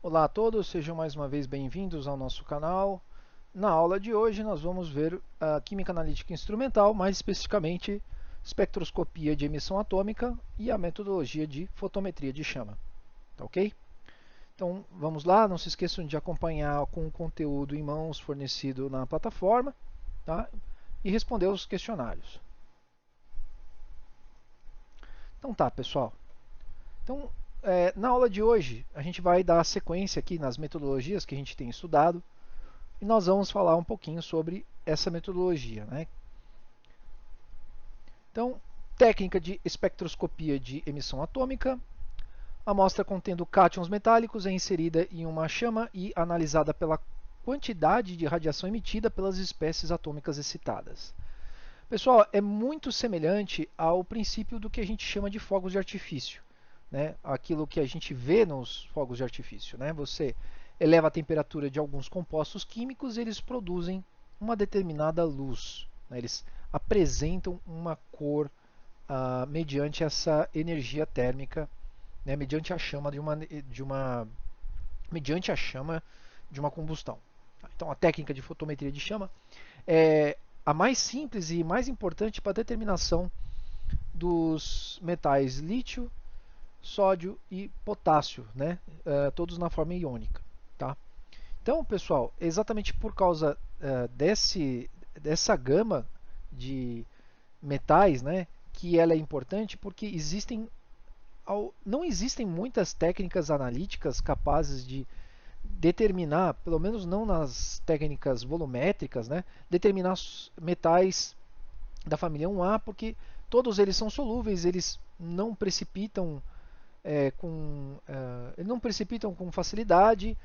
Olá a todos, sejam mais uma vez bem-vindos ao nosso canal. Na aula de hoje nós vamos ver a química analítica instrumental, mais especificamente espectroscopia de emissão atômica e a metodologia de fotometria de chama. Tá ok? Então vamos lá, não se esqueçam de acompanhar com o conteúdo em mãos fornecido na plataforma, tá? E responder os questionários. Então tá, pessoal. Então, na aula de hoje, a gente vai dar sequência aqui nas metodologias que a gente tem estudado e nós vamos falar um pouquinho sobre essa metodologia, né? Então, técnica de espectroscopia de emissão atômica. A amostra contendo cátions metálicos é inserida em uma chama e analisada pela quantidade de radiação emitida pelas espécies atômicas excitadas. Pessoal, é muito semelhante ao princípio do que a gente chama de fogos de artifício, né? Aquilo que a gente vê nos fogos de artifício, né? Você eleva a temperatura de alguns compostos químicos e eles produzem uma determinada luz, né? Eles apresentam uma cor mediante essa energia térmica, né? Mediante a chama mediante a chama de uma combustão. Então, a técnica de fotometria de chama é a mais simples e mais importante para a determinação dos metais lítio, sódio e potássio, né? Todos na forma iônica. Tá? Então, pessoal, exatamente por causa dessa gama de metais, né, que ela é importante, porque não existem muitas técnicas analíticas capazes de determinar, pelo menos não nas técnicas volumétricas, né, determinar metais da família 1A, porque todos eles são solúveis, eles não precipitam com facilidade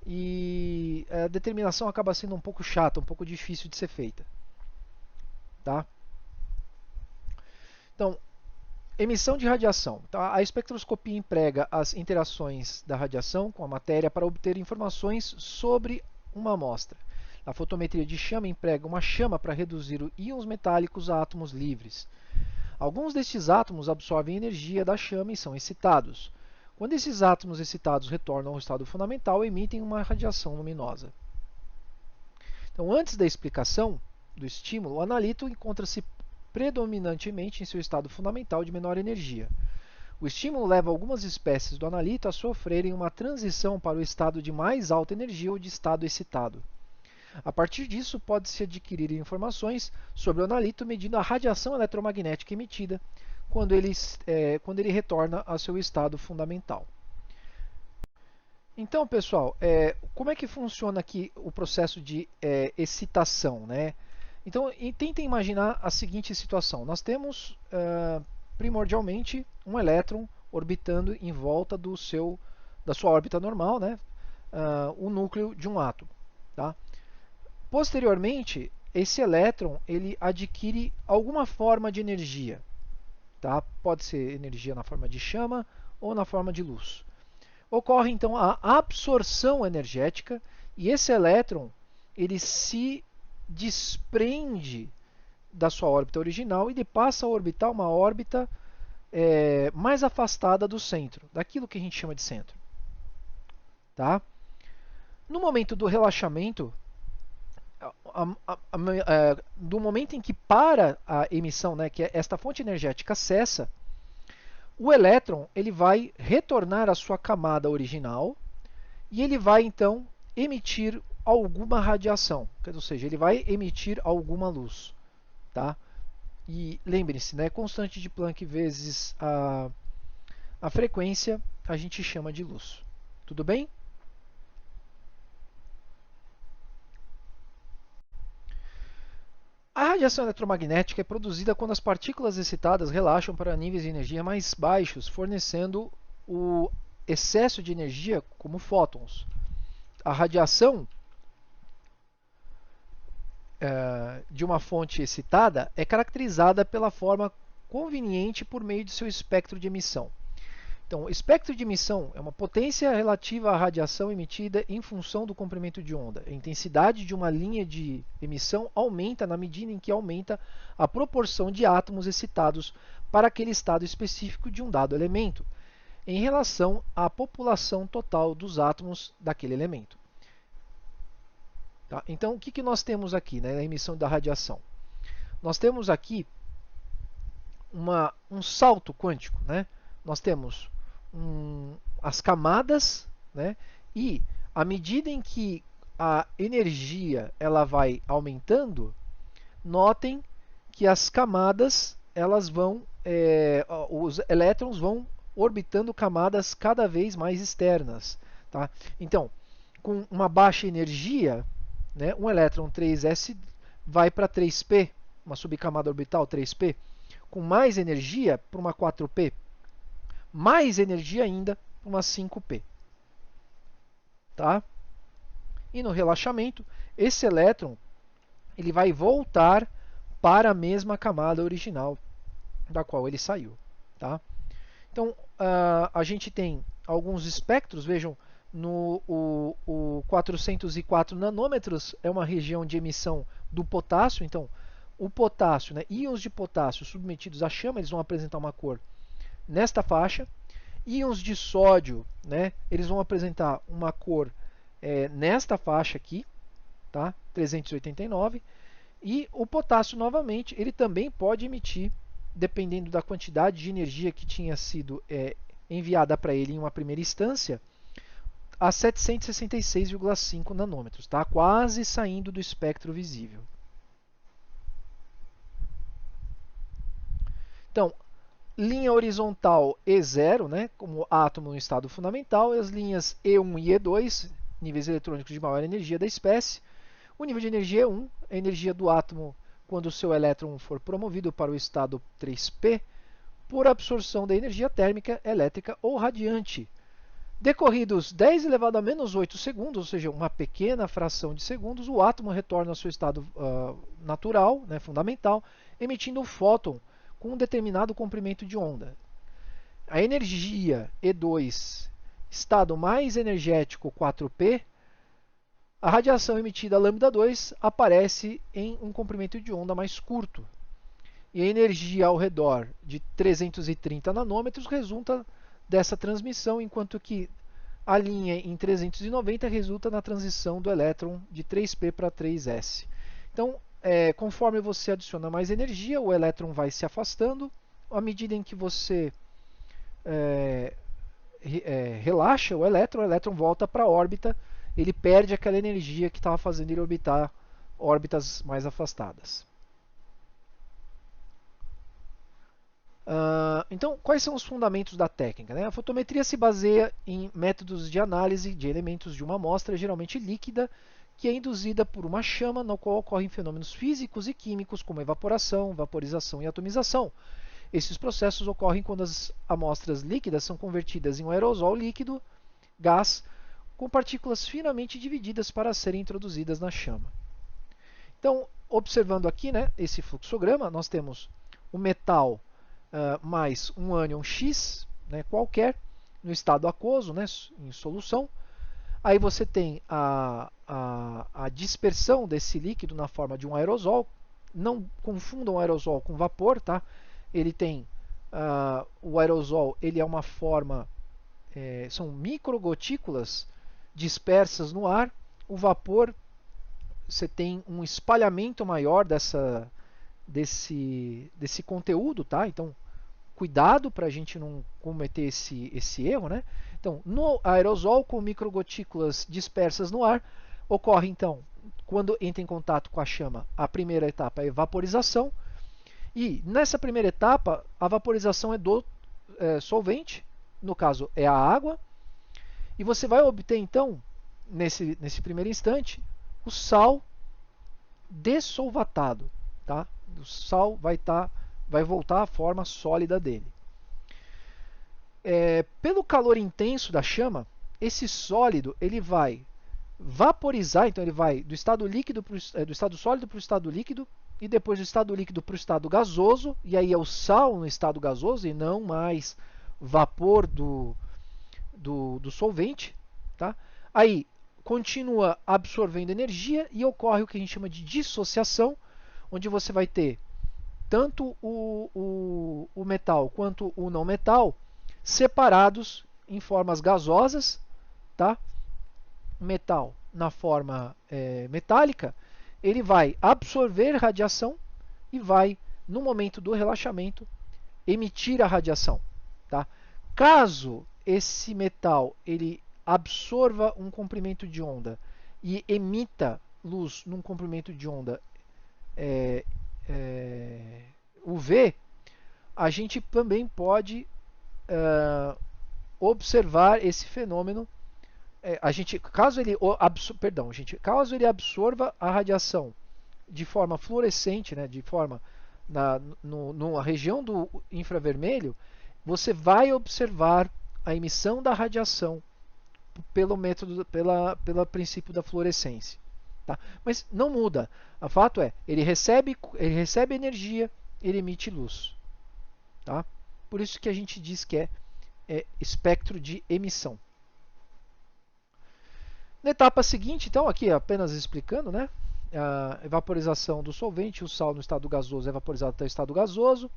e a determinação acaba sendo um pouco chata, um pouco difícil de ser feita. Tá? Então, emissão de radiação. Tá? A espectroscopia emprega as interações da radiação com a matéria para obter informações sobre uma amostra. A fotometria de chama emprega uma chama para reduzir íons metálicos a átomos livres. Alguns destes átomos absorvem energia da chama e são excitados. Quando esses átomos excitados retornam ao estado fundamental, emitem uma radiação luminosa. Então, antes da explicação do estímulo, o analito encontra-se predominantemente em seu estado fundamental de menor energia. O estímulo leva algumas espécies do analito a sofrerem uma transição para o estado de mais alta energia ou de estado excitado. A partir disso, pode-se adquirir informações sobre o analito medindo a radiação eletromagnética emitida quando ele retorna ao seu estado fundamental. Então, pessoal, como é que funciona aqui o processo de excitação, né? Então, tentem imaginar a seguinte situação. Nós temos, primordialmente, um elétron orbitando em volta da sua órbita normal, né? O núcleo de um átomo. Tá? Posteriormente, esse elétron ele adquire alguma forma de energia. Tá? Pode ser energia na forma de chama ou na forma de luz. Ocorre então a absorção energética e esse elétron ele se desprende da sua órbita original e ele passa a orbitar uma órbita mais afastada do centro, daquilo que a gente chama de centro. Tá? No momento do relaxamento, do momento em que para a emissão, né, que esta fonte energética cessa, o elétron ele vai retornar à sua camada original e ele vai então emitir alguma radiação, ou seja, ele vai emitir alguma luz. Tá? E lembre-se, né, constante de Planck vezes a frequência a gente chama de luz. Tudo bem? A radiação eletromagnética é produzida quando as partículas excitadas relaxam para níveis de energia mais baixos, fornecendo o excesso de energia como fótons. A radiação de uma fonte excitada é caracterizada pela forma conveniente por meio de seu espectro de emissão. Então, o espectro de emissão é uma potência relativa à radiação emitida em função do comprimento de onda. A intensidade de uma linha de emissão aumenta na medida em que aumenta a proporção de átomos excitados para aquele estado específico de um dado elemento. em relação à população total dos átomos daquele elemento. Tá? Então, o que nós temos aqui, né, na emissão da radiação? Nós temos aqui um salto quântico. Né? Nós temos as camadas, né, e à medida em que a energia ela vai aumentando, notem que as camadas elas vão, os elétrons vão orbitando camadas cada vez mais externas. Tá? Então, com uma baixa energia, né, um elétron 3s vai para 3p, uma subcamada orbital 3p. Com mais energia, para uma 4p. Mais energia ainda, para uma 5p. Tá? E no relaxamento, esse elétron ele vai voltar para a mesma camada original da qual ele saiu. Tá? Então, a gente tem alguns espectros, vejam, o 404 nanômetros é uma região de emissão do potássio. Então, o potássio, né, íons de potássio submetidos à chama, eles vão apresentar uma cor nesta faixa. Íons de sódio, né, eles vão apresentar uma cor nesta faixa aqui, tá? 389. E o potássio, novamente, ele também pode emitir, dependendo da quantidade de energia que tinha sido enviada para ele em uma primeira instância, a 766,5 nanômetros, tá? Quase saindo do espectro visível. Então, linha horizontal E0, né, como átomo no estado fundamental, e as linhas E1 e E2, níveis eletrônicos de maior energia da espécie. O nível de energia E1 é a energia do átomo quando o seu elétron for promovido para o estado 3p por absorção da energia térmica, elétrica ou radiante. Decorridos 10 elevado a menos 8 segundos, ou seja, uma pequena fração de segundos, o átomo retorna ao seu estado natural, né, fundamental, emitindo um fóton com um determinado comprimento de onda. A energia E2, estado mais energético 4p, a radiação emitida lambda2 aparece em um comprimento de onda mais curto. E a energia ao redor de 330 nanômetros resulta dessa transmissão, enquanto que a linha em 390 resulta na transição do elétron de 3p para 3s. Então, conforme você adiciona mais energia, o elétron vai se afastando. À medida em que você relaxa o elétron volta para a órbita, ele perde aquela energia que estava fazendo ele orbitar órbitas mais afastadas. Então, quais são os fundamentos da técnica? Né? A fotometria se baseia em métodos de análise de elementos de uma amostra, geralmente líquida, que é induzida por uma chama, no qual ocorrem fenômenos físicos e químicos, como evaporação, vaporização e atomização. Esses processos ocorrem quando as amostras líquidas são convertidas em um aerosol líquido, gás, com partículas finamente divididas para serem introduzidas na chama. Então, observando aqui, né, esse fluxograma, nós temos o metal mais um ânion X, né, qualquer, no estado aquoso, né, em solução. Aí você tem a dispersão desse líquido na forma de um aerosol. Não confundam o aerosol com vapor, tá? Ele tem o aerosol, ele é uma forma, são microgotículas dispersas no ar. O vapor, você tem um espalhamento maior desse conteúdo, tá? Então, cuidado para a gente não cometer esse erro, né? Então, no aerosol com microgotículas dispersas no ar, ocorre então, quando entra em contato com a chama, a primeira etapa é a vaporização. E nessa primeira etapa, a vaporização é do solvente, no caso é a água, e você vai obter então, nesse primeiro instante, o sal dessolvatado. Tá? O sal vai voltar à forma sólida dele. Pelo calor intenso da chama, esse sólido ele vai vaporizar, então ele vai do estado líquido do estado sólido para o estado líquido, e depois do estado líquido para o estado gasoso, e aí é o sal no estado gasoso e não mais vapor do solvente. Tá? Aí continua absorvendo energia e ocorre o que a gente chama de dissociação, onde você vai ter tanto o metal quanto o não metal separados em formas gasosas, tá? Metal na forma metálica, ele vai absorver radiação e vai, no momento do relaxamento, emitir a radiação. Tá? Caso esse metal ele absorva um comprimento de onda e emita luz num comprimento de onda UV, a gente também pode observar esse fenômeno. Caso ele absorva a radiação de forma fluorescente, né, de forma numa região do infravermelho, você vai observar a emissão da radiação pelo princípio da fluorescência. Tá? Mas não muda. O fato é, ele recebe energia, ele emite luz. Tá? Por isso que a gente diz que é espectro de emissão. Na etapa seguinte, então, aqui apenas explicando, né? A evaporização do solvente, o sal no estado gasoso é vaporizado até o estado gasoso.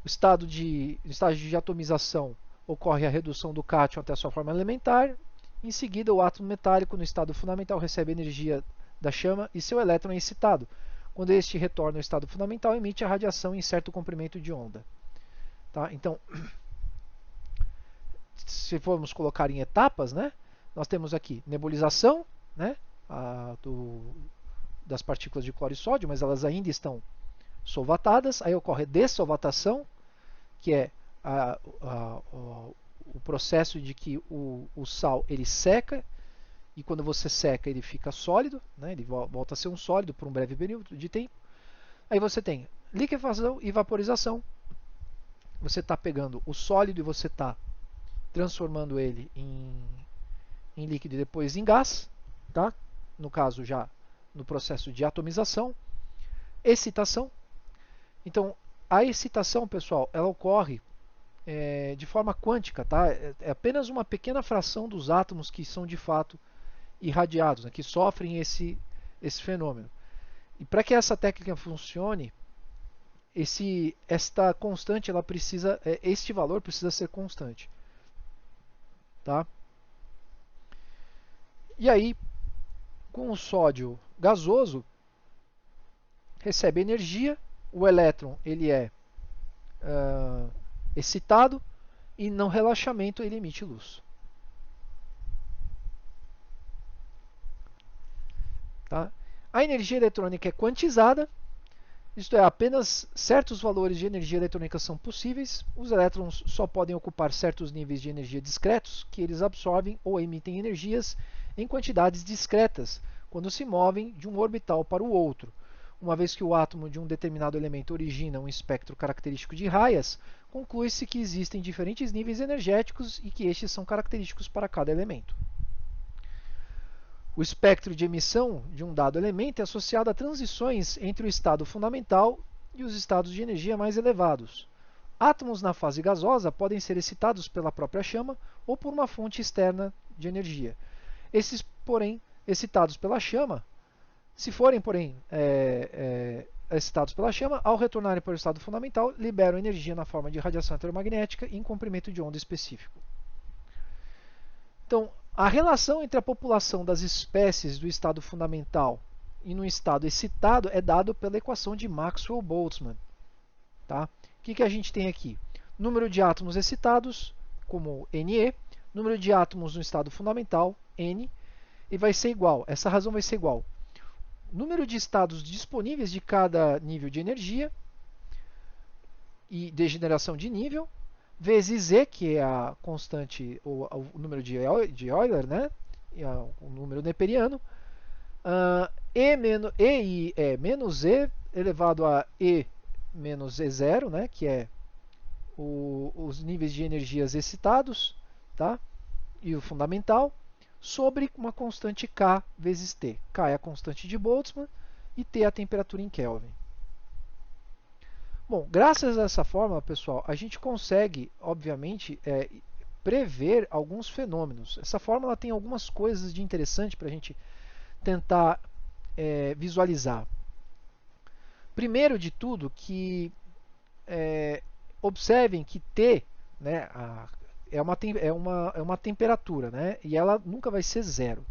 No estágio de atomização ocorre a redução do cátion até a sua forma elementar. Em seguida, o átomo metálico no estado fundamental recebe energia da chama e seu elétron é excitado. Quando este retorna ao estado fundamental, emite a radiação em certo comprimento de onda. Tá? Então, se formos colocar em etapas, né? Nós temos aqui nebulização, né, das partículas de cloro e sódio, mas elas ainda estão solvatadas. Aí ocorre a dessolvatação, que é o processo de que o sal ele seca, e quando você seca ele fica sólido, né, ele volta a ser um sólido por um breve período de tempo. Aí você tem liquefação e vaporização. Você está pegando o sólido e você está transformando ele em líquido e depois em gás, tá? No caso já no processo de atomização. Excitação. Então, a excitação, pessoal, ela ocorre de forma quântica, tá? É apenas uma pequena fração dos átomos que são de fato irradiados, né? Que sofrem esse fenômeno. E para que essa técnica funcione, esta constante, ela precisa, este valor precisa ser constante, tá? E aí, com o sódio gasoso, recebe energia, o elétron ele é excitado e no relaxamento ele emite luz. Tá? A energia eletrônica é quantizada, isto é, apenas certos valores de energia eletrônica são possíveis. Os elétrons só podem ocupar certos níveis de energia discretos, que eles absorvem ou emitem energias em quantidades discretas, quando se movem de um orbital para o outro. Uma vez que o átomo de um determinado elemento origina um espectro característico de raias, conclui-se que existem diferentes níveis energéticos e que estes são característicos para cada elemento. O espectro de emissão de um dado elemento é associado a transições entre o estado fundamental e os estados de energia mais elevados. Átomos na fase gasosa podem ser excitados pela própria chama ou por uma fonte externa de energia. Esses, porém, excitados pela chama, se forem, porém, excitados pela chama, ao retornarem para o estado fundamental, liberam energia na forma de radiação eletromagnética em comprimento de onda específico. Então, a relação entre a população das espécies do estado fundamental e no estado excitado é dado pela equação de Maxwell-Boltzmann. Tá? O que a gente tem aqui? Número de átomos excitados, como Ne, número de átomos no estado fundamental, N, e vai ser igual, essa razão vai ser igual, número de estados disponíveis de cada nível de energia e degeneração de nível, vezes Z, que é a constante, o número de Euler, né? O número neperiano, E é menos E elevado a E menos E0, né? Que é os níveis de energias excitados, tá? E o fundamental, sobre uma constante K vezes T. K é a constante de Boltzmann e T é a temperatura em Kelvin. Bom, graças a essa fórmula, pessoal, a gente consegue, obviamente, prever alguns fenômenos. Essa fórmula tem algumas coisas de interessante para a gente tentar visualizar. Primeiro de tudo, que observem que T né, é uma temperatura, né, e ela nunca vai ser zero.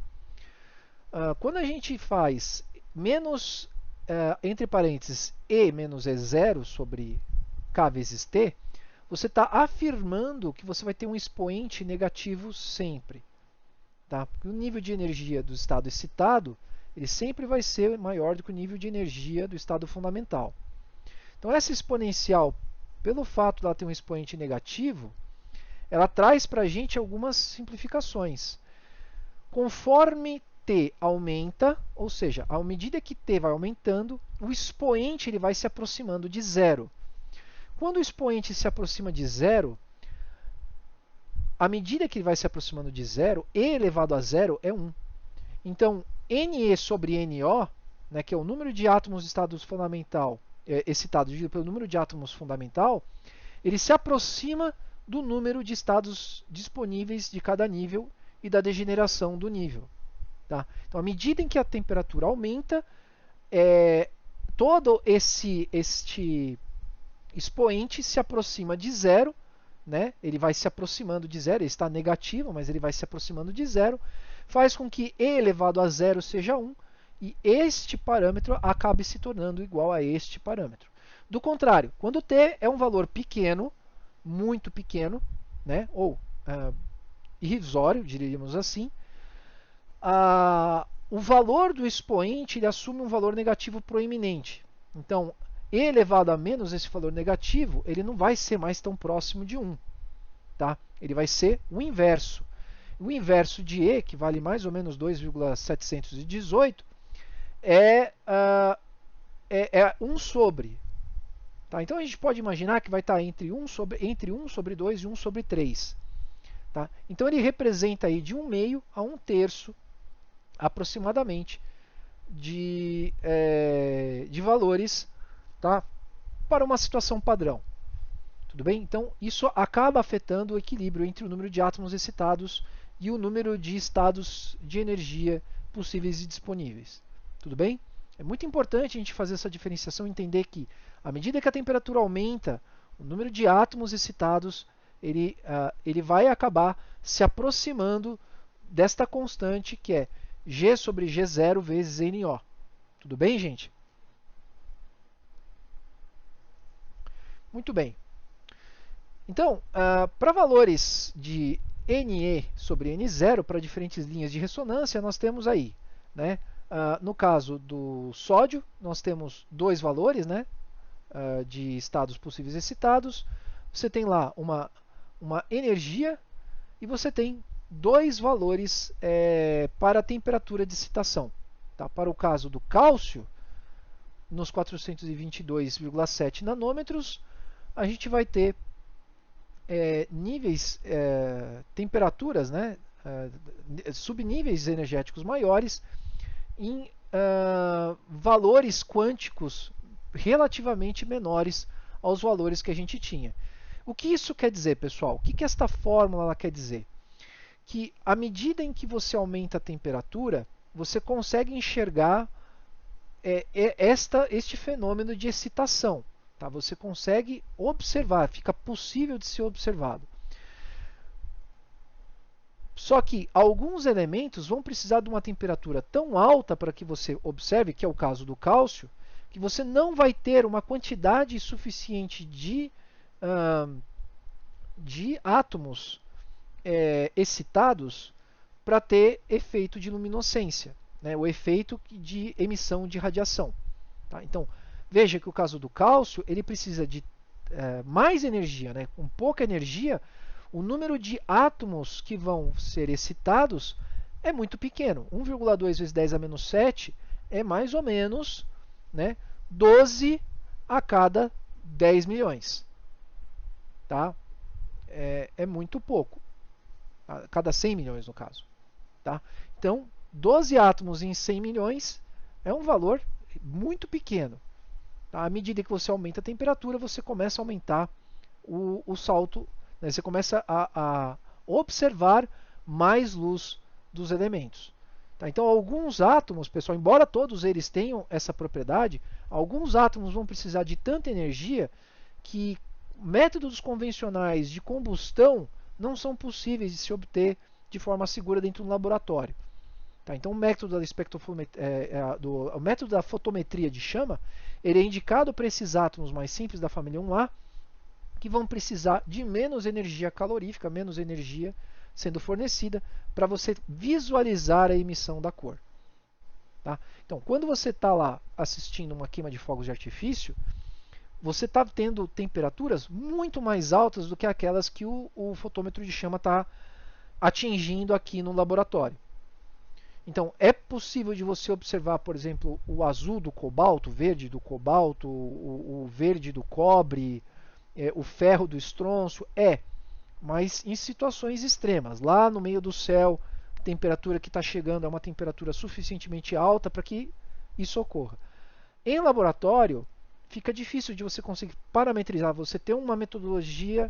Quando a gente faz menos, entre parênteses, E menos E0 sobre K vezes T, você está afirmando que você vai ter um expoente negativo sempre. Tá? Porque o nível de energia do estado excitado ele sempre vai ser maior do que o nível de energia do estado fundamental. Então, essa exponencial, pelo fato de ela ter um expoente negativo, ela traz para a gente algumas simplificações. Conforme t aumenta, ou seja, à medida que t vai aumentando, o expoente ele vai se aproximando de zero. Quando o expoente se aproxima de zero, à medida que ele vai se aproximando de zero, e elevado a zero é 1. Então, Ne sobre NO, né, que é o número de átomos estado fundamental excitado dividido pelo número de átomos fundamental, ele se aproxima do número de estados disponíveis de cada nível e da degeneração do nível. Tá? Então, à medida em que a temperatura aumenta, todo este expoente se aproxima de zero, né? Ele vai se aproximando de zero, ele está negativo, mas ele vai se aproximando de zero, faz com que E elevado a zero seja 1, e este parâmetro acabe se tornando igual a este parâmetro. Do contrário, quando t é um valor pequeno, muito pequeno, né? Ou irrisório, diríamos assim, o valor do expoente ele assume um valor negativo proeminente. Então, E elevado a menos esse valor negativo, ele não vai ser mais tão próximo de 1. Tá? Ele vai ser o inverso. O inverso de E, que vale mais ou menos 2,718, é 1 sobre. Tá? Então a gente pode imaginar que vai estar entre 1 sobre 2 e 1 sobre 3. Tá? Então ele representa aí de 1/2 a 1/3 aproximadamente de valores, tá? Para uma situação padrão. Tudo bem? Então isso acaba afetando o equilíbrio entre o número de átomos excitados e o número de estados de energia possíveis e disponíveis. Tudo bem? É muito importante a gente fazer essa diferenciação e entender que, à medida que a temperatura aumenta, o número de átomos excitados ele vai acabar se aproximando desta constante que é G sobre G0 vezes NO. Tudo bem, gente? Muito bem. Então, para valores de Ne sobre N0 para diferentes linhas de ressonância, nós temos aí, né? No caso do sódio, nós temos dois valores, né? De estados possíveis excitados. Você tem lá uma energia e você tem dois valores para a temperatura de excitação. Tá? Para o caso do cálcio, nos 422,7 nanômetros, a gente vai ter níveis, temperaturas, né, subníveis energéticos maiores em valores quânticos relativamente menores aos valores que a gente tinha. O que isso quer dizer, pessoal? O que esta fórmula ela quer dizer? Que à medida em que você aumenta a temperatura, você consegue enxergar este fenômeno de excitação. Tá? Você consegue observar, fica possível de ser observado. Só que alguns elementos vão precisar de uma temperatura tão alta para que você observe, que é o caso do cálcio, que você não vai ter uma quantidade suficiente de átomos excitados para ter efeito de luminescência, né? O efeito de emissão de radiação. Tá? Então, veja que o caso do cálcio ele precisa de mais energia, né? Com pouca energia, o número de átomos que vão ser excitados é muito pequeno. 1,2 vezes 10 a menos 7 é mais ou menos, né, 12 a cada 10 milhões. Tá? É muito pouco. A cada 100 milhões, no caso. Tá? Então, 12 átomos em 100 milhões é um valor muito pequeno. Tá? À medida que você aumenta a temperatura, você começa a aumentar o salto, né? Você começa a observar mais luz dos elementos. Tá? Então, alguns átomos, pessoal, embora todos eles tenham essa propriedade, alguns átomos vão precisar de tanta energia que métodos convencionais de combustão não são possíveis de se obter de forma segura dentro do laboratório. Tá? Então, o método o método da fotometria de chama ele é indicado para esses átomos mais simples da família 1A, que vão precisar de menos energia calorífica, menos energia sendo fornecida, para você visualizar a emissão da cor. Tá? Então, quando você está lá assistindo uma queima de fogos de artifício, você está tendo temperaturas muito mais altas do que aquelas que o fotômetro de chama está atingindo aqui no laboratório. Então, é possível de você observar, por exemplo, o azul do cobalto, o verde do cobalto, o verde do cobre, o ferro do estrôncio? Mas em situações extremas, lá no meio do céu, a temperatura que está chegando é uma temperatura suficientemente alta para que isso ocorra. Em laboratório, fica difícil de você conseguir parametrizar, você ter uma metodologia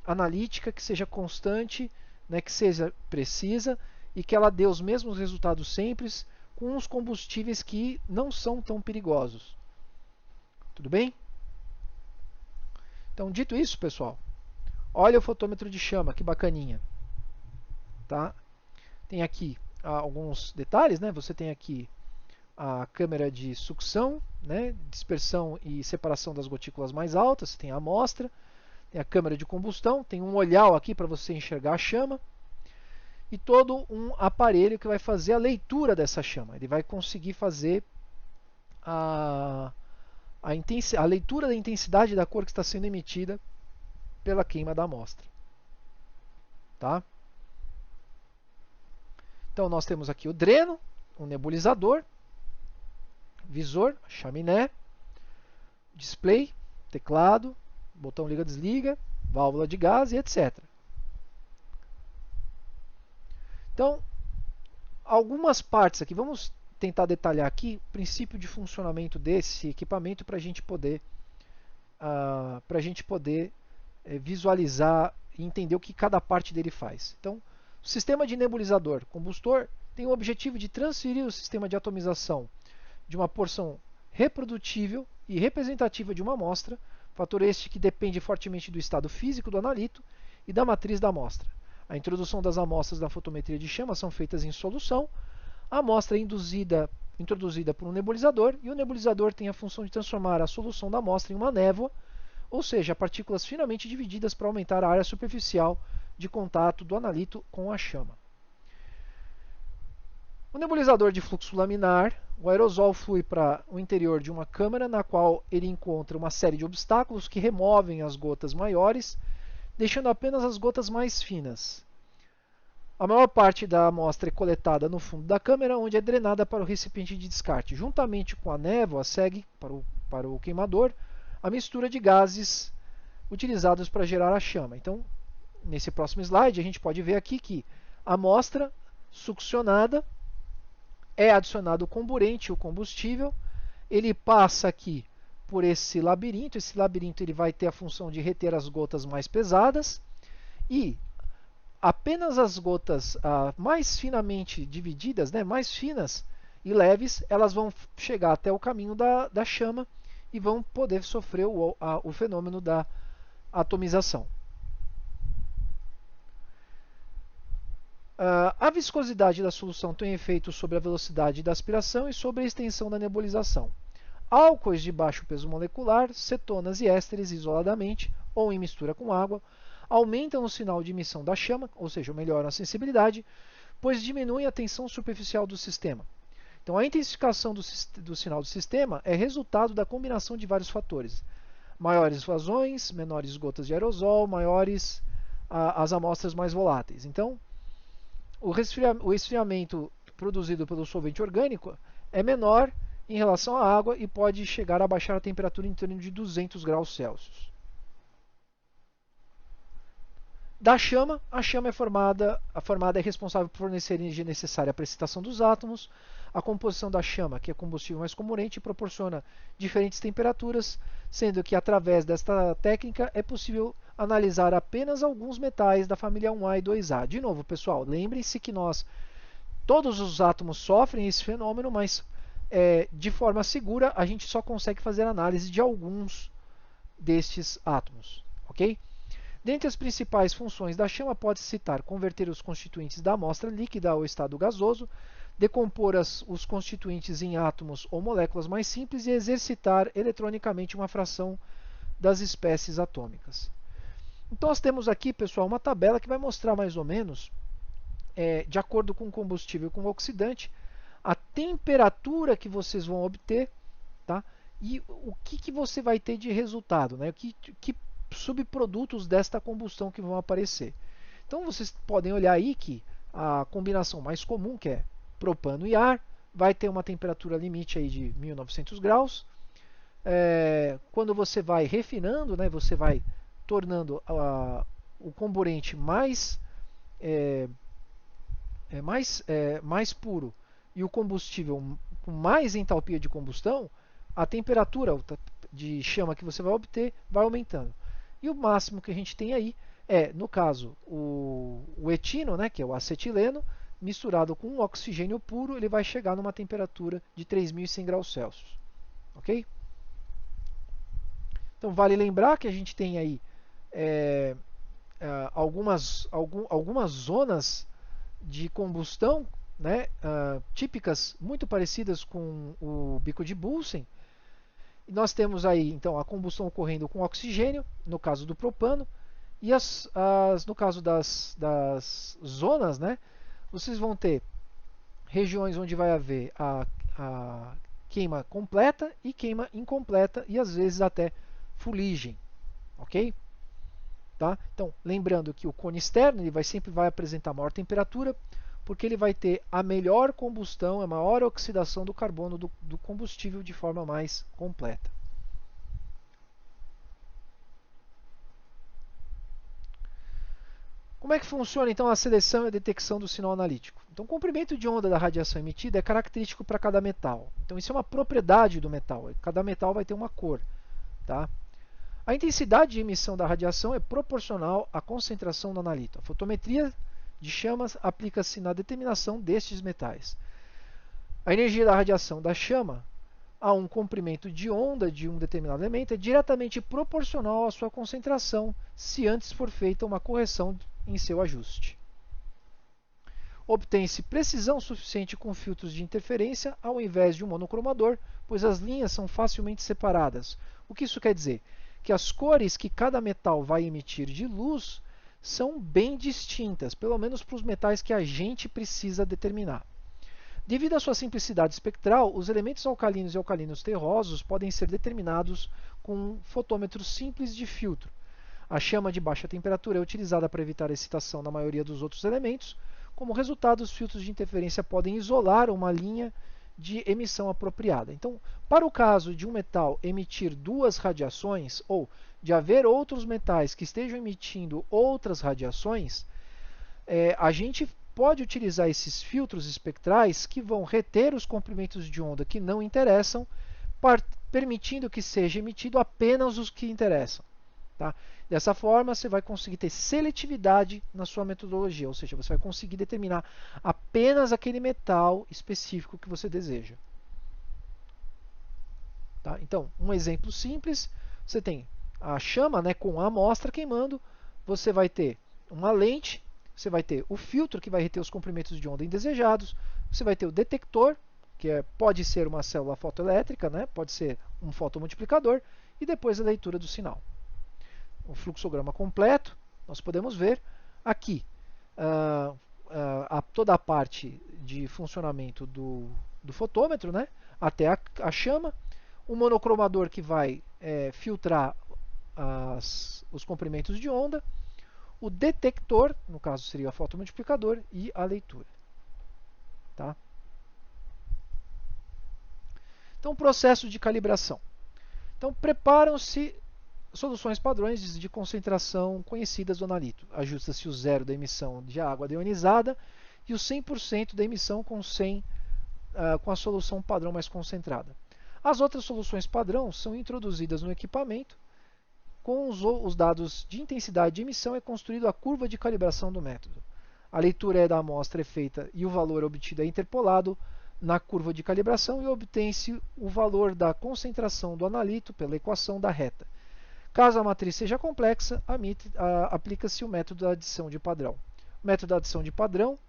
analítica que seja constante, né, que seja precisa e que ela dê os mesmos resultados sempre com os combustíveis que não são tão perigosos. Tudo bem? Então, dito isso, pessoal, olha o fotômetro de chama, que bacaninha. Tá? Tem aqui alguns detalhes, né? Você tem aqui a câmera de sucção, né? Dispersão e separação das gotículas mais altas, tem a amostra, tem a câmera de combustão, tem um olhar aqui para você enxergar a chama, e todo um aparelho que vai fazer a leitura dessa chama. Ele vai conseguir fazer a leitura da intensidade da cor que está sendo emitida pela queima da amostra. Tá? Então nós temos aqui o dreno, um nebulizador, visor, chaminé, display, teclado, botão liga-desliga, válvula de gás e etc. Então, algumas partes aqui, vamos tentar detalhar aqui o princípio de funcionamento desse equipamento para a gente poder, visualizar e entender o que cada parte dele faz. Então, o sistema de nebulizador combustor tem o objetivo de transferir o sistema de atomização de uma porção reprodutível e representativa de uma amostra, fator este que depende fortemente do estado físico do analito e da matriz da amostra. A introdução das amostras da fotometria de chama são feitas em solução, a amostra é introduzida por um nebulizador e o nebulizador tem a função de transformar a solução da amostra em uma névoa, ou seja, partículas finamente divididas para aumentar a área superficial de contato do analito com a chama. O nebulizador de fluxo laminar, o aerosol flui para o interior de uma câmara na qual ele encontra uma série de obstáculos que removem as gotas maiores, deixando apenas as gotas mais finas. A maior parte da amostra é coletada no fundo da câmara, onde é drenada para o recipiente de descarte. Juntamente com a névoa, segue para o queimador a mistura de gases utilizados para gerar a chama. Então, nesse próximo slide, a gente pode ver aqui que a amostra succionada é adicionado o comburente, o combustível, ele passa aqui por esse labirinto ele vai ter a função de reter as gotas mais pesadas e apenas as gotas mais finamente divididas, né, mais finas e leves, elas vão chegar até o caminho da chama e vão poder sofrer o fenômeno da atomização. A viscosidade da solução tem efeito sobre a velocidade da aspiração e sobre a extensão da nebulização. Álcoois de baixo peso molecular, cetonas e ésteres isoladamente ou em mistura com água aumentam o sinal de emissão da chama, ou seja, melhoram a sensibilidade, pois diminuem a tensão superficial do sistema. Então, a intensificação do sinal do sistema é resultado da combinação de vários fatores. Maiores vazões, menores gotas de aerosol, maiores as amostras mais voláteis. Então, o esfriamento produzido pelo solvente orgânico é menor em relação à água e pode chegar a baixar a temperatura em torno de 200 graus Celsius. Da chama, a chama é responsável por fornecer a energia necessária para a excitação dos átomos. A composição da chama, que é combustível mais componente, proporciona diferentes temperaturas, sendo que através desta técnica é possível analisar apenas alguns metais da família 1A e 2A. De novo, pessoal, lembrem-se que todos os átomos sofrem esse fenômeno, mas de forma segura a gente só consegue fazer análise de alguns destes átomos. ok? Dentre as principais funções da chama, pode-se citar converter os constituintes da amostra líquida ao estado gasoso, decompor os constituintes em átomos ou moléculas mais simples e exercitar eletronicamente uma fração das espécies atômicas. Então nós temos aqui, pessoal, uma tabela que vai mostrar mais ou menos, de acordo com o combustível e com o oxidante, a temperatura que vocês vão obter, tá? E o que você vai ter de resultado, né? Que subprodutos desta combustão que vão aparecer. Então vocês podem olhar aí que a combinação mais comum, que é propano e ar, vai ter uma temperatura limite aí de 1900 graus. Quando você vai refinando, né, você vai tornando o comburente mais puro e o combustível com mais entalpia de combustão, a temperatura de chama que você vai obter vai aumentando. E o máximo que a gente tem aí é, no caso, o etino, né, que é o acetileno, misturado com um oxigênio puro, ele vai chegar numa temperatura de 3.100 graus Celsius. Ok? Então vale lembrar que a gente tem aí algumas zonas de combustão, né, típicas, muito parecidas com o bico de Bunsen. E nós temos aí então a combustão ocorrendo com oxigênio, no caso do propano, e no caso das zonas, né, vocês vão ter regiões onde vai haver a queima completa e queima incompleta, e às vezes até fuligem, ok? Tá? Então, lembrando que o cone externo ele sempre vai apresentar maior temperatura, porque ele vai ter a melhor combustão, a maior oxidação do carbono do combustível de forma mais completa. Como é que funciona então a seleção e a detecção do sinal analítico? Então, o comprimento de onda da radiação emitida é característico para cada metal. Então, isso é uma propriedade do metal. Cada metal vai ter uma cor. Tá? A intensidade de emissão da radiação é proporcional à concentração do analito. A fotometria de chamas aplica-se na determinação destes metais. A energia da radiação da chama a um comprimento de onda de um determinado elemento é diretamente proporcional à sua concentração, se antes for feita uma correção em seu ajuste. Obtém-se precisão suficiente com filtros de interferência ao invés de um monocromador, pois as linhas são facilmente separadas. O que isso quer dizer? Que as cores que cada metal vai emitir de luz são bem distintas, pelo menos para os metais que a gente precisa determinar. Devido à sua simplicidade espectral, os elementos alcalinos e alcalinos terrosos podem ser determinados com um fotômetro simples de filtro. A chama de baixa temperatura é utilizada para evitar a excitação na maioria dos outros elementos. Como resultado, os filtros de interferência podem isolar uma linha de emissão apropriada. Então, para o caso de um metal emitir duas radiações, ou de haver outros metais que estejam emitindo outras radiações, a gente pode utilizar esses filtros espectrais que vão reter os comprimentos de onda que não interessam, permitindo que seja emitido apenas os que interessam. Tá? Dessa forma, você vai conseguir ter seletividade na sua metodologia, ou seja, você vai conseguir determinar apenas aquele metal específico que você deseja. Tá? Então, um exemplo simples, você tem a chama, né, com a amostra queimando, você vai ter uma lente, você vai ter o filtro que vai reter os comprimentos de onda indesejados, você vai ter o detector, que pode ser uma célula fotoelétrica, né, pode ser um fotomultiplicador, e depois a leitura do sinal. O fluxograma completo, nós podemos ver aqui toda a parte de funcionamento do fotômetro, né, até a chama, o monocromador que vai filtrar os comprimentos de onda, o detector, no caso seria o fotomultiplicador, e a leitura. Tá? Então, processo de calibração. Então, preparam-se soluções padrões de concentração conhecidas do analito. Ajusta-se o zero da emissão de água deionizada e o 100% da emissão com a solução padrão mais concentrada. As outras soluções padrão são introduzidas no equipamento. Com os dados de intensidade de emissão é construída a curva de calibração do método. A leitura da amostra é feita e o valor obtido é interpolado na curva de calibração e obtém-se o valor da concentração do analito pela equação da reta. Caso a matriz seja complexa, aplica-se o método da adição de padrão. O método da adição de padrão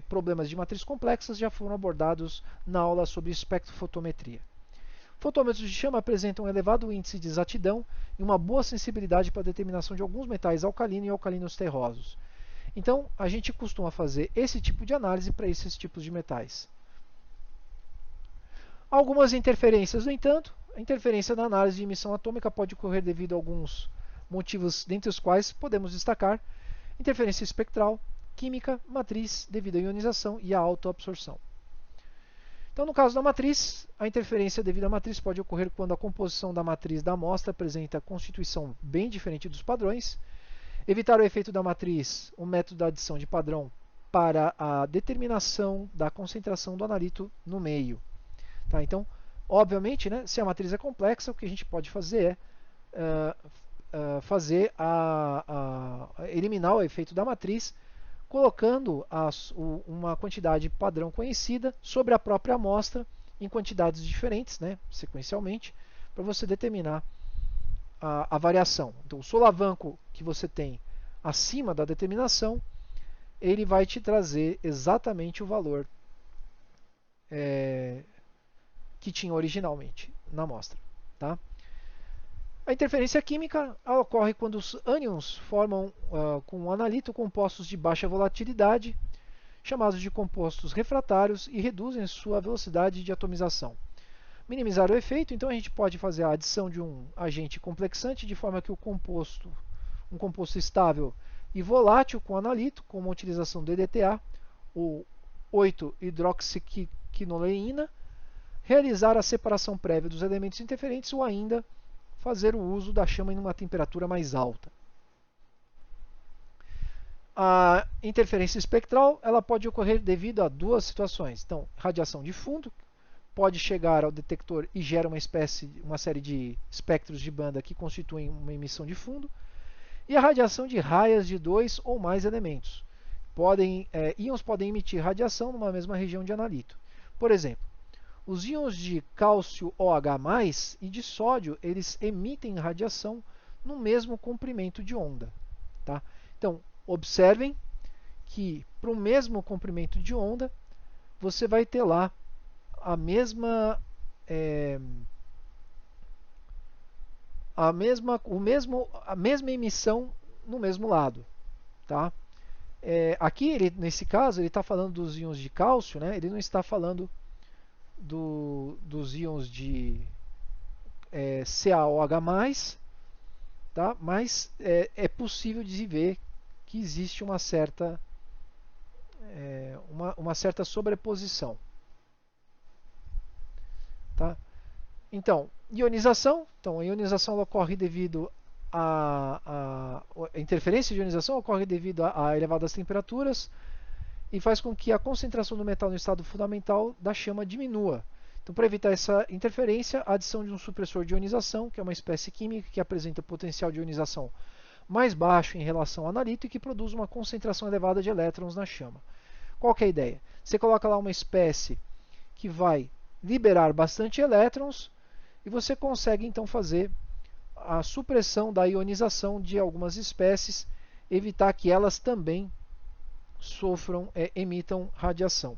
problemas de matriz complexas já foram abordados na aula sobre espectrofotometria. Fotômetros de chama apresentam um elevado índice de exatidão e uma boa sensibilidade para a determinação de alguns metais alcalinos e alcalinos terrosos. Então, a gente costuma fazer esse tipo de análise para esses tipos de metais. Algumas interferências, no entanto, a interferência na análise de emissão atômica pode ocorrer devido a alguns motivos, dentre os quais podemos destacar interferência espectral, química, matriz devido à ionização e à autoabsorção. Então, no caso da matriz, a interferência devido à matriz pode ocorrer quando a composição da matriz da amostra apresenta constituição bem diferente dos padrões. Evitar o efeito da matriz, o método da adição de padrão para a determinação da concentração do analito no meio. Tá? Então, obviamente, né, se a matriz é complexa, o que a gente pode fazer é eliminar o efeito da matriz colocando uma quantidade padrão conhecida sobre a própria amostra em quantidades diferentes, né, sequencialmente, para você determinar a variação. Então, o solavanco que você tem acima da determinação, ele vai te trazer exatamente o valor que tinha originalmente na amostra. Tá? A interferência química ocorre quando os ânions formam com um analito compostos de baixa volatilidade, chamados de compostos refratários, e reduzem sua velocidade de atomização. Minimizar o efeito, então a gente pode fazer a adição de um agente complexante de forma que um composto estável e volátil com analito, com uma utilização do EDTA, ou 8-hidroxiquinoleína, realizar a separação prévia dos elementos interferentes ou ainda fazer o uso da chama em uma temperatura mais alta. A interferência espectral ela pode ocorrer devido a duas situações. Então, radiação de fundo pode chegar ao detector e gera uma série de espectros de banda que constituem uma emissão de fundo. E a radiação de raias de dois ou mais elementos. Íons podem emitir radiação numa mesma região de analito. Por exemplo, os íons de cálcio OH+, e de sódio, eles emitem radiação no mesmo comprimento de onda. Tá? Então, observem que para o mesmo comprimento de onda, você vai ter lá a mesma emissão no mesmo lado. Tá? Aqui, nesse caso, ele está falando dos íons de cálcio, né? Ele não está falando dos íons de CaOH+, tá? Mas é possível de ver que existe uma certa sobreposição. Tá? Então, ionização. Então, a ionização ocorre devido a interferência de ionização ocorre devido a elevadas temperaturas e faz com que a concentração do metal no estado fundamental da chama diminua. Então, para evitar essa interferência, a adição de um supressor de ionização, que é uma espécie química que apresenta potencial de ionização mais baixo em relação ao analito e que produz uma concentração elevada de elétrons na chama. Qual que é a ideia? Você coloca lá uma espécie que vai liberar bastante elétrons e você consegue então fazer a supressão da ionização de algumas espécies, evitar que elas também emitam radiação.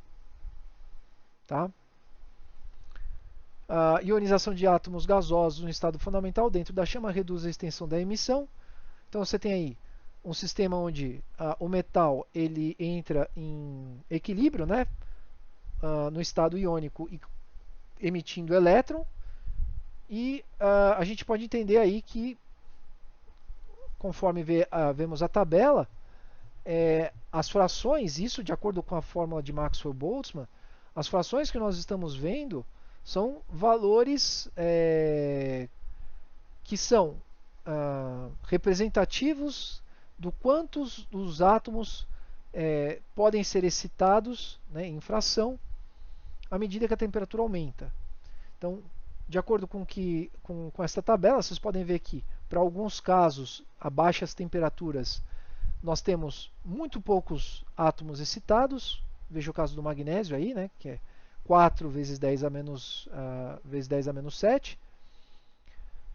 Tá? A ionização de átomos gasosos no estado fundamental dentro da chama reduz a extensão da emissão. Então você tem aí um sistema onde o metal ele entra em equilíbrio, né? No estado iônico e emitindo elétron. E a gente pode entender aí que, conforme vemos a tabela, as frações, isso de acordo com a fórmula de Maxwell-Boltzmann, as frações que nós estamos vendo são valores que são representativos do quantos os átomos podem ser excitados, né, em fração à medida que a temperatura aumenta. Então, de acordo com esta tabela, vocês podem ver que, para alguns casos, a baixas temperaturas, nós temos muito poucos átomos excitados. Veja o caso do magnésio aí, né, que é 4 vezes 10 a menos 7.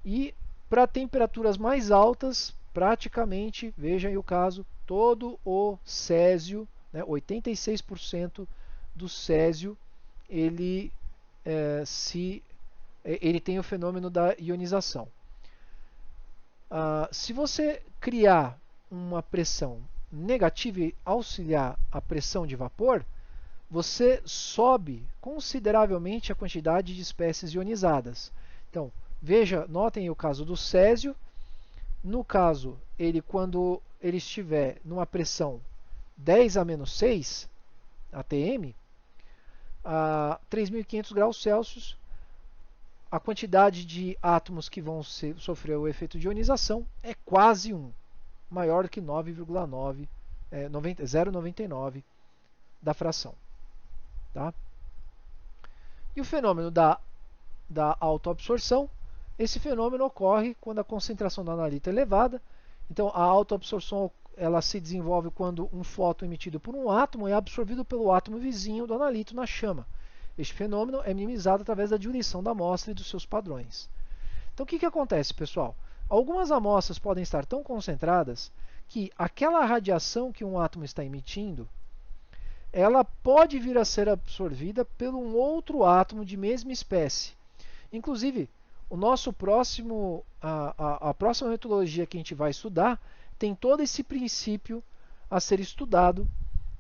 E para temperaturas mais altas, praticamente, veja aí o caso, todo o césio, né, 86% do césio, ele, ele tem o fenômeno da ionização. Se você criar uma pressão negativa e auxiliar a pressão de vapor, você sobe consideravelmente a quantidade de espécies ionizadas. Então, veja, notem o caso do césio. No caso, quando ele estiver numa pressão 10 a menos 6 atm, a 3.500 graus Celsius, a quantidade de átomos que vão sofrer o efeito de ionização é quase 1, maior que 9,9, 0,99 da fração. Tá? E o fenômeno da autoabsorção, esse fenômeno ocorre quando a concentração do analito é elevada. Então, a autoabsorção ela se desenvolve quando um fóton emitido por um átomo é absorvido pelo átomo vizinho do analito na chama. Este fenômeno é minimizado através da diluição da amostra e dos seus padrões. Então, o que acontece, pessoal? Algumas amostras podem estar tão concentradas que aquela radiação que um átomo está emitindo, ela pode vir a ser absorvida por um outro átomo de mesma espécie. Inclusive, o nosso a próxima metodologia que a gente vai estudar tem todo esse princípio a ser estudado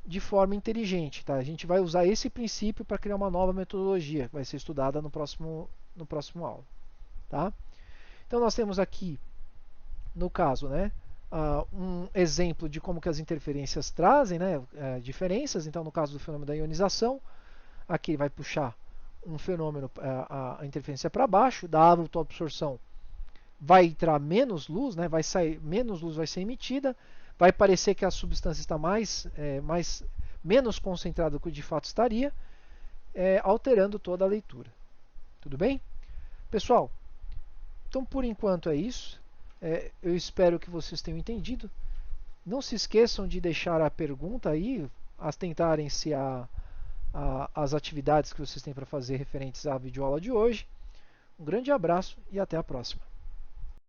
de forma inteligente. Tá? A gente vai usar esse princípio para criar uma nova metodologia, que vai ser estudada no próximo aula. Tá? Então, nós temos aqui, no caso, né, um exemplo de como que as interferências trazem, né, diferenças. Então, no caso do fenômeno da ionização, aqui vai puxar um fenômeno, a interferência para baixo, da autoabsorção vai entrar menos luz, né, vai sair, menos luz vai ser emitida, vai parecer que a substância está menos concentrada do que de fato estaria, alterando toda a leitura. Tudo bem? Pessoal, então por enquanto é isso. Eu espero que vocês tenham entendido. Não se esqueçam de deixar a pergunta aí, atentarem-se às atividades que vocês têm para fazer referentes à videoaula de hoje. Um grande abraço e até a próxima.